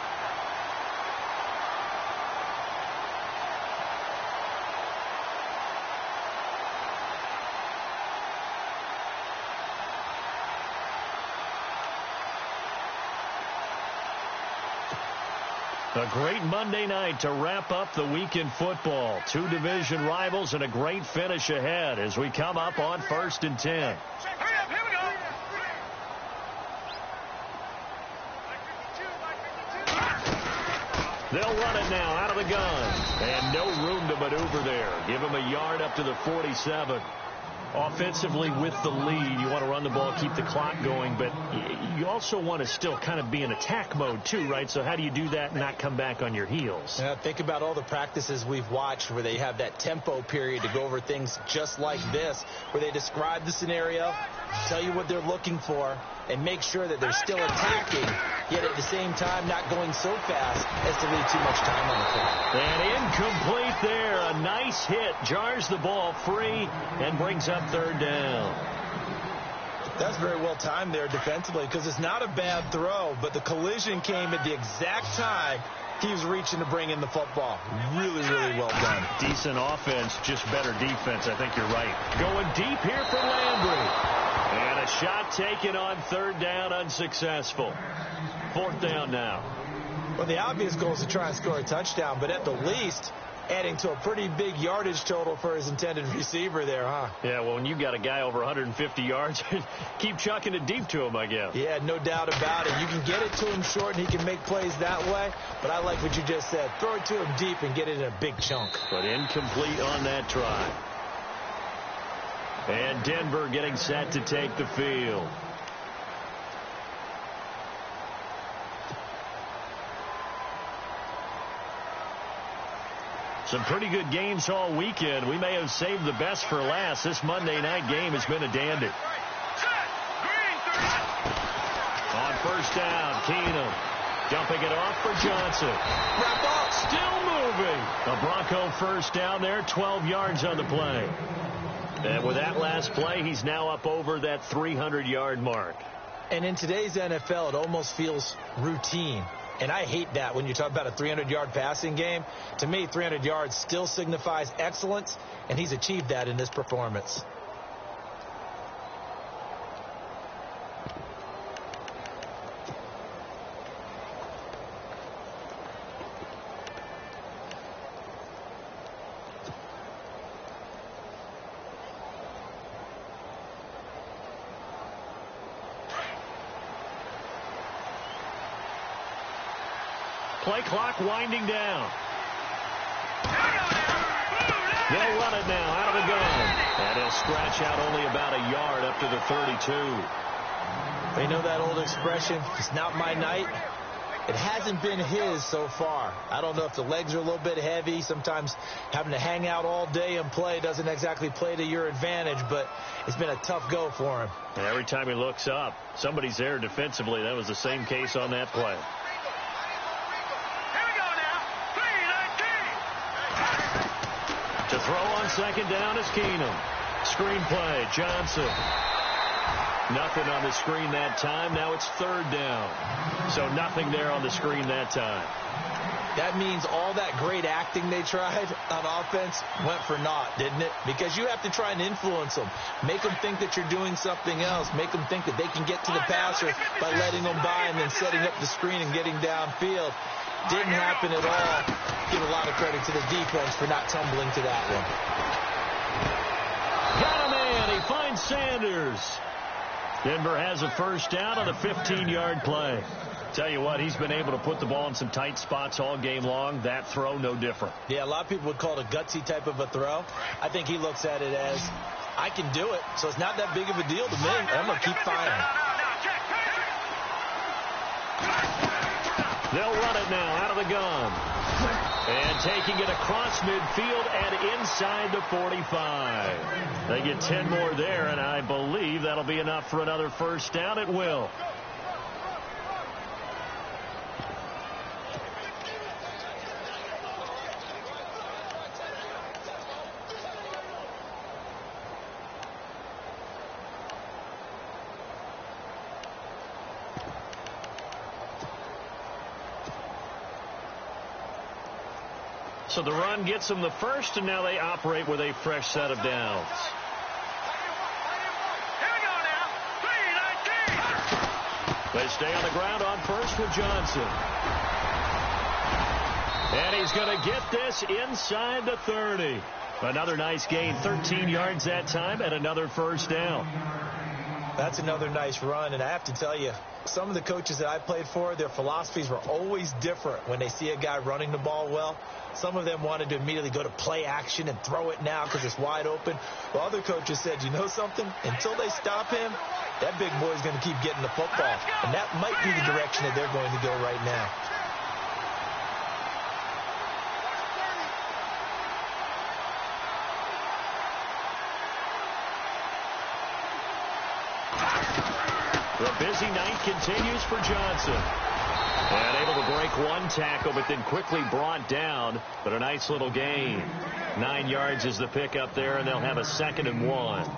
Speaker 2: A great Monday night to wrap up the week in football. 2 division rivals and a great finish ahead as we come up on 1st and 10.
Speaker 4: Hurry up, here we go.
Speaker 2: They'll run it now out of the gun. And no room to maneuver there. Give him a yard up to the 47. Offensively with the lead, you want to run the ball, keep the clock going, but you also want to still kind of be in attack mode too, right? So how do you do that and not come back on your heels?
Speaker 3: Yeah, think about all the practices we've watched where they have that tempo period to go over things just like this, where they describe the scenario, tell you what they're looking for, and make sure that they're still attacking, yet at the same time not going so fast as to leave too much time on the clock.
Speaker 2: And incomplete there. A nice hit. Jars the ball free and brings up third down.
Speaker 3: That's very well timed there defensively because it's not a bad throw, but the collision came at the exact time he was reaching to bring in the football. Really, really well done.
Speaker 2: Decent offense, just better defense. I think you're right. Going deep here for Landry. And a shot taken on third down, unsuccessful. Fourth down now.
Speaker 3: Well, the obvious goal is to try and score a touchdown, but at the least, adding to a pretty big yardage total for his intended receiver there, huh?
Speaker 2: Yeah, well, when you got a guy over 150 yards, keep chucking it deep to him, I guess.
Speaker 3: Yeah, no doubt about it. You can get it to him short, and he can make plays that way, but I like what you just said. Throw it to him deep and get it in a big chunk.
Speaker 2: But incomplete on that try. And Denver getting set to take the field. Some pretty good games all weekend. We may have saved the best for last. This Monday night game has been a dandy. On first down, Keenum dumping it off for Johnson. Still moving. A Bronco first down there, 12 yards on the play. And with that last play, he's now up over that 300-yard mark.
Speaker 3: And in today's NFL, it almost feels routine. And I hate that when you talk about a 300-yard passing game. To me, 300 yards still signifies excellence, and he's achieved that in this performance.
Speaker 2: Play clock winding down. They'll run it now out of the gun. And he'll scratch out only about a yard up to the 32.
Speaker 3: You know that old expression, it's not my night? It hasn't been his so far. I don't know if the legs are a little bit heavy. Sometimes having to hang out all day and play doesn't exactly play to your advantage, but it's been a tough go for him.
Speaker 2: And every time he looks up, somebody's there defensively. That was the same case on that play. To throw on second down is Keenum. Screen play, Johnson. Nothing on the screen that time. Now it's third down. So nothing there on the screen that time.
Speaker 3: That means all that great acting they tried on offense went for naught, didn't it? Because you have to try and influence them. Make them think that you're doing something else. Make them think that they can get to the passer by letting them by and then setting up the screen and getting downfield. Didn't happen at all. Give a lot of credit to the defense for not tumbling to that one.
Speaker 2: Got a man. He finds Sanders. Denver has a first down on a 15-yard play. Tell you what, he's been able to put the ball in some tight spots all game long. That throw, no different.
Speaker 3: Yeah, a lot of people would call it a gutsy type of a throw. I think he looks at it as, I can do it, so it's not that big of a deal to me. I'm going to keep firing.
Speaker 2: They'll run it now out of the gun. And taking it across midfield and inside the 45. They get 10 more there, and I believe that'll be enough for another first down. It will. So the run gets them the first, and now they operate with a fresh set of downs.
Speaker 4: Here we go now. 3-19.
Speaker 2: They stay on the ground on first with Johnson. And he's going to get this inside the 30. Another nice gain, 13 yards that time, and another first down.
Speaker 3: That's another nice run, and I have to tell you, some of the coaches that I played for, their philosophies were always different when they see a guy running the ball well. Some of them wanted to immediately go to play action and throw it now because it's wide open. While other coaches said, you know something? Until they stop him, that big boy's going to keep getting the football. And that might be the direction that they're going to go right now.
Speaker 2: The busy night continues for Johnson. And able to break one tackle, but then quickly brought down. But a nice little gain. 9 yards is the pickup there, and they'll have a 2nd and 1.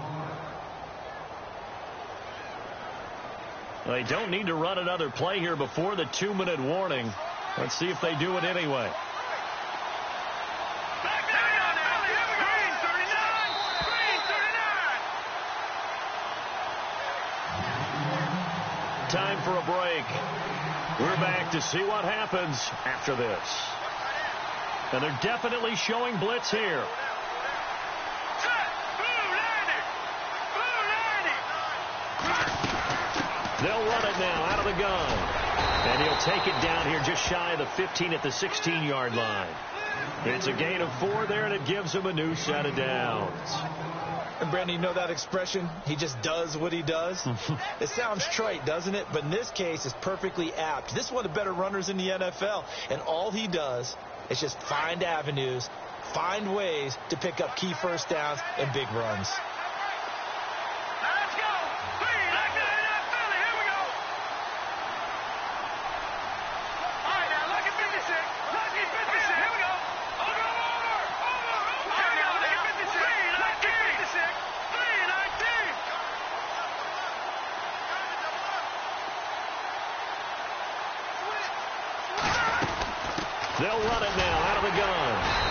Speaker 2: They don't need to run another play here before the 2-minute warning. Let's see if they do it anyway. Time for a break. We're back to see what happens after this. And they're definitely showing blitz here. They'll run it now out of the gun. And he'll take it down here just shy of the 15 at the 16-yard line. It's a gain of 4 there, and it gives him a new set of downs.
Speaker 3: And, Brandon, you know that expression? He just does what he does? It sounds trite, doesn't it? But in this case, it's perfectly apt. This is one of the better runners in the NFL. And all he does is just find avenues, find ways to pick up key first downs and big runs.
Speaker 4: Let's go. Here we go. All right, now, lucky 56. Lucky 56. Here we go. Over. Here we go. Lucky 56. 319. 319.
Speaker 2: They'll run it now out of the gun.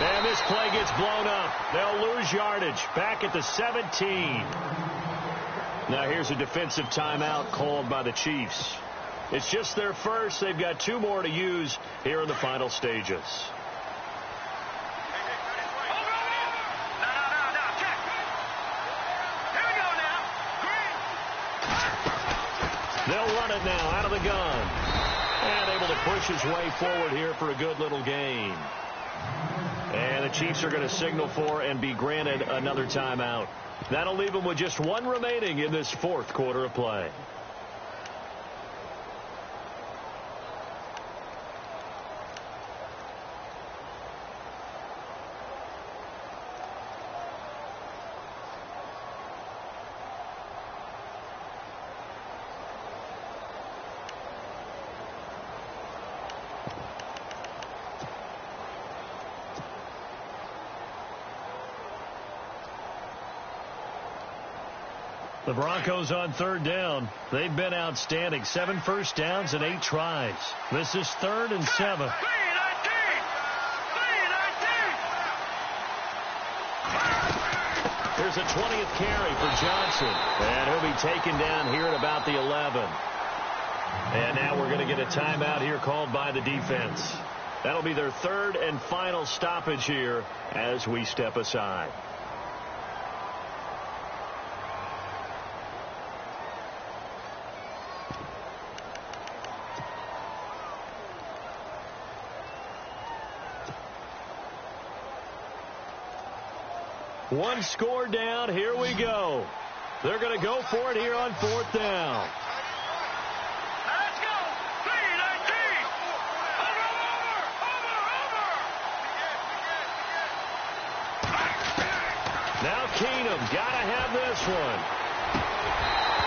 Speaker 2: And this play gets blown up. They'll lose yardage back at the 17. Now here's a defensive timeout called by the Chiefs. It's just their first. They've got 2 more to use here in the final stages. They'll run it now out of the gun. And able to push his way forward here for a good little gain. And the Chiefs are going to signal for and be granted another timeout. That'll leave them with just 1 remaining in this 4th quarter of play. The Broncos on 3rd down. They've been outstanding. 7 first downs and 8 tries. This is 3rd and 7. Here's a 20th carry for Johnson. And he'll be taken down here at about the 11. And now we're going to get a timeout here called by the defense. That'll be their 3rd and final stoppage here as we step aside. One score down. Here we go. They're going to go for it here on 4th down.
Speaker 4: Let's go. 319. Over.
Speaker 2: Now Keenum got to have this one.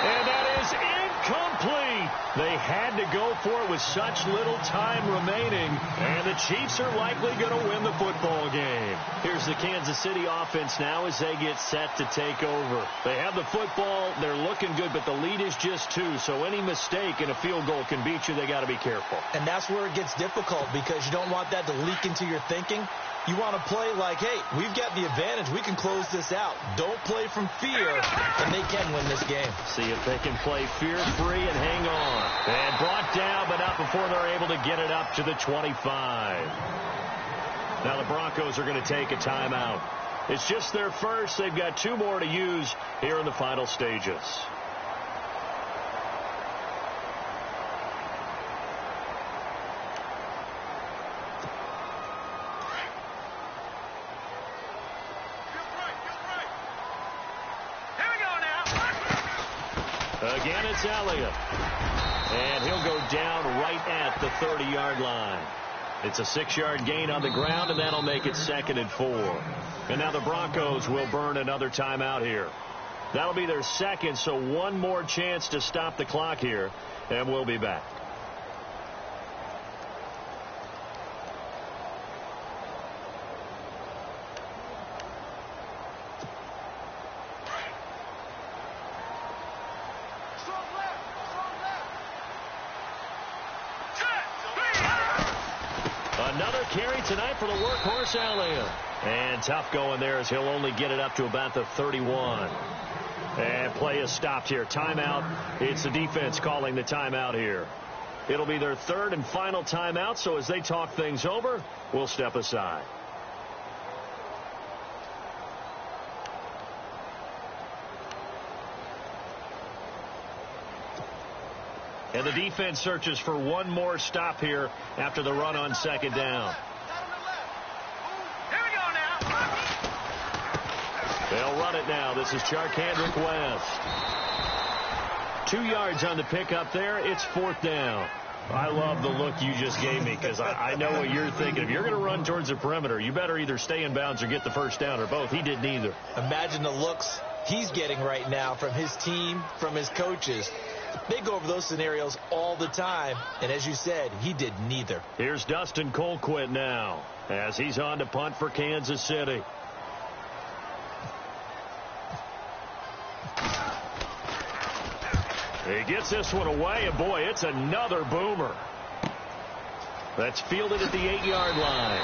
Speaker 2: And that is incomplete. They had to go for it with such little time remaining. And the Chiefs are likely going to win the football game. Here's the Kansas City offense now as they get set to take over. They have the football. They're looking good, but the lead is just 2. So any mistake in a field goal can beat you. They got to be careful.
Speaker 3: And that's where it gets difficult because you don't want that to leak into your thinking. You want to play like, hey, we've got the advantage. We can close this out. Don't play from fear, and they can win this game.
Speaker 2: See if they can play fear-free and hang on. And brought down, but not before they're able to get it up to the 25. Now the Broncos are going to take a timeout. It's just their first. They've got 2 more to use here in the final stages. Again, it's Elliott. And he'll go down right at the 30-yard line. It's a 6-yard gain on the ground, and that'll make it 2nd and 4. And now the Broncos will burn another timeout here. That'll be their second, so one more chance to stop the clock here, and we'll be back. Another carry tonight for the workhorse Allen. And tough going there as he'll only get it up to about the 31. And play is stopped here. Timeout. It's the defense calling the timeout here. It'll be their third and final timeout, so as they talk things over, we'll step aside. And the defense searches for one more stop here after the run on second down.
Speaker 4: Here we go now.
Speaker 2: They'll run it now. This is Charkandrick West. 2 yards on the pickup there. It's fourth down. I love the look you just gave me because I know what you're thinking. If you're going to run towards the perimeter, you better either stay in bounds or get the first down or both. He did neither.
Speaker 3: Imagine the looks he's getting right now from his team, from his coaches. They go over those scenarios all the time, and as you said, he did neither.
Speaker 2: Here's Dustin Colquitt now as he's on to punt for Kansas City. He gets this one away, and boy, it's another boomer. That's fielded at the 8-yard line.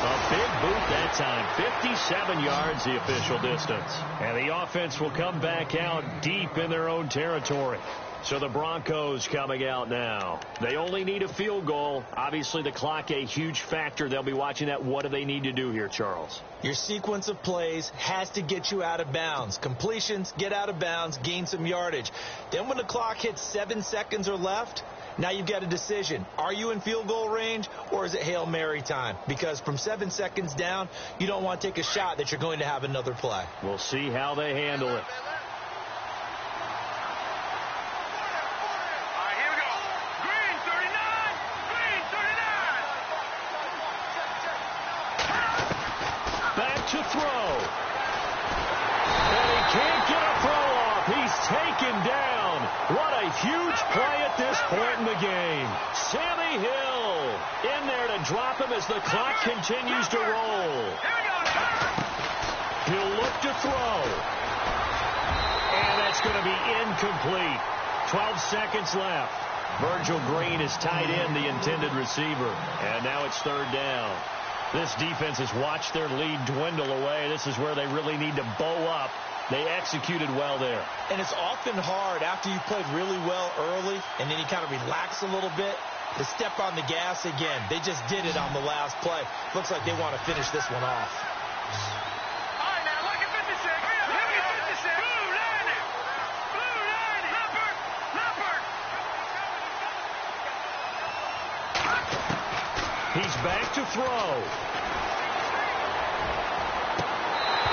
Speaker 2: A big boot that time. 57 yards, the official distance. And the offense will come back out deep in their own territory. So the Broncos coming out now. They only need a field goal. Obviously, the clock a huge factor. They'll be watching that. What do they need to do here, Charles?
Speaker 3: Your sequence of plays has to get you out of bounds. Completions, get out of bounds, gain some yardage. Then when the clock hits 7 seconds or left, now you've got a decision. Are you in field goal range or is it Hail Mary time? Because from 7 seconds down, you don't want to take a shot that you're going to have another play.
Speaker 2: We'll see how they handle it. To throw. And he can't get a throw off. He's taken down. What a huge play at this point in the game. Sammy Hill in there to drop him as the clock continues to roll. He'll look to throw. And that's going to be incomplete. 12 seconds left. Virgil Green is tied in, the intended receiver. And now it's third down. This defense has watched their lead dwindle away. This is where they really need to bow up. They executed well there. And it's often hard after you played really well early and then you kind of relax a little bit to step on the gas again. They just did it on the last play. Looks like they want to finish this one off.
Speaker 4: All right, now, look at 56. Look at 56. Blue 90. Leopard.
Speaker 2: He's back to throw.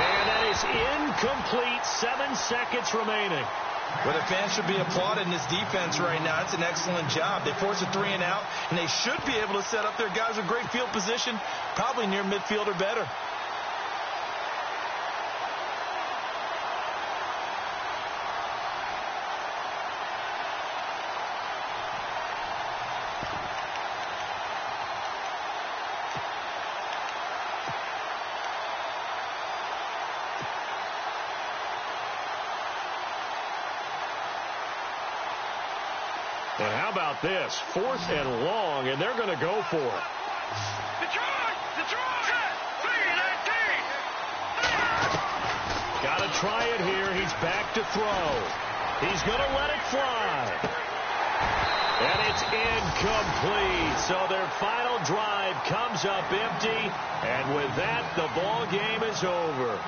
Speaker 2: And that is incomplete. 7 seconds remaining.
Speaker 3: Well, the fans should be applauding this defense right now. It's an excellent job. They force a 3 and out, and they should be able to set up their guys with great field position, probably near midfield or better.
Speaker 2: And how about this? 4th and long, and they're going to go for it.
Speaker 4: Detroit! 3-19!
Speaker 2: Got to try it here. He's back to throw. He's going to let it fly. And it's incomplete. So their final drive comes up empty. And with that, the ball game is over.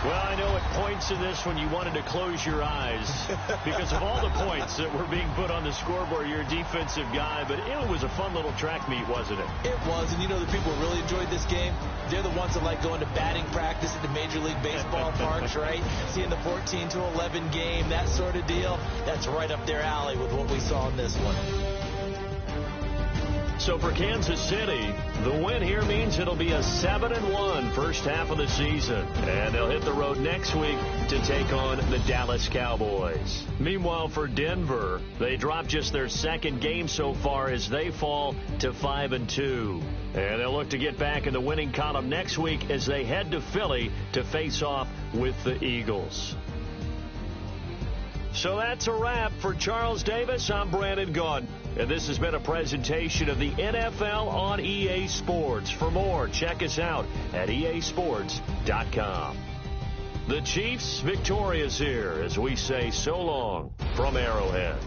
Speaker 2: Well, I know at points in this when you wanted to close your eyes because of all the points that were being put on the scoreboard. You're a defensive guy, but it was a fun little track meet, wasn't it?
Speaker 3: It was, and you know the people who really enjoyed this game? They're the ones that like going to batting practice at the Major League Baseball parks, right? Seeing the 14-11 game, that sort of deal. That's right up their alley with what we saw in this one.
Speaker 2: So for Kansas City, the win here means it'll be a 7-1 first half of the season. And they'll hit the road next week to take on the Dallas Cowboys. Meanwhile, for Denver, they dropped just their second game so far as they fall to 5-2. And they'll look to get back in the winning column next week as they head to Philly to face off with the Eagles. So that's a wrap. For Charles Davis, I'm Brandon Gaudin. And this has been a presentation of the NFL on EA Sports. For more, check us out at easports.com. The Chiefs victorious here as we say so long from Arrowhead.